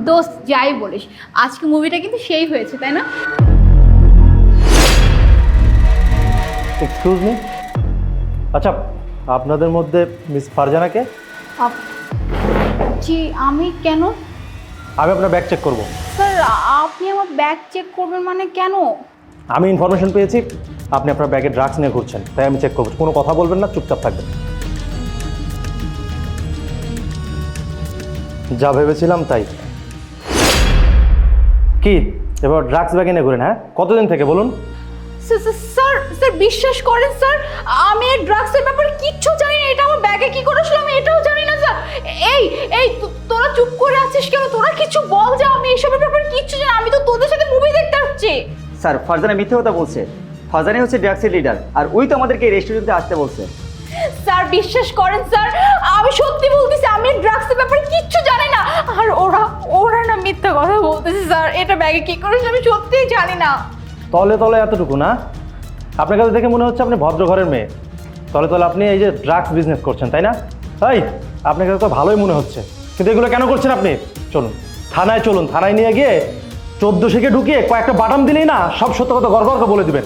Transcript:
দোস্ত যাই বলিস, আজকে মুভিটা কিন্তু সেই হয়েছে, তাই না? এক্সকিউজ মি, আচ্ছা আপনাদের মধ্যে মিস ফারজানাকে? জি, আমি কেন? আমি আপনার ব্যাগ চেক করব। স্যার, আপনি আমার ব্যাগ চেক করবেন মানে কেন? আমি ইনফরমেশন পেয়েছি আপনি আপনার ব্যাগে ড্রাগস নিয়ে ঘুরছেন, তাই আমি চেক করবো। কোনো কথা বলবেন না, চুপচাপ থাকবেন। যা ভেবেছিলাম তাই। কি এবার ড্রাগস ব্যাগে নিয়ে ঘুরেন? হ্যাঁ, কতদিন থেকে বলুন? স্যার বিশ্বাস করেন স্যার, আমি এই ড্রাগসের ব্যাপারে কিচ্ছু জানি না। এটা আমার ব্যাগে কি করে আসলো আমি এটাও জানি না স্যার। তোরা চুপ করে আছিস কেন? তোরা কিছু বল যে আমি এসবের ব্যাপারে কিচ্ছু জানি না। আমি তো তোদের সাথে মুভি দেখতে আসছি। স্যার, ফারজানা মিথ্যে কথা বলছে। ফারজানাই হচ্ছে ড্রাগসের লিডার, আর ওই তো আমাদেরকে এই রেস্টুরেন্টে আসতে বলছে। স্যার বিশ্বাস করেন স্যার, আমি সত্যি বলতেছি, আমি ড্রাগসের ব্যাপারে কিচ্ছু জানি না। আর ওরা না মিথ্যা কথা বলতেছে স্যার। এটা ব্যাগে কি করে আসলো আমি সত্যিই জানি না। তলে তলে এতটুকু না? আপনার কাছে দেখে মনে হচ্ছে আপনি ভদ্র ঘরের মেয়ে। তলে তলে আপনি এই যে ড্রাগস বিজনেস করছেন, তাই না? এই আপনার কাছে তো ভালোই মনে হচ্ছে, কিন্তু এগুলো কেন করছেন আপনি? চলুন থানায়, চলুন থানায় নিয়ে গিয়ে 14 শিখে ঢুকিয়ে কয়েকটা বাটাম দিলেই না সব সত্য কথা গড়গড় করে বলে দিবেন।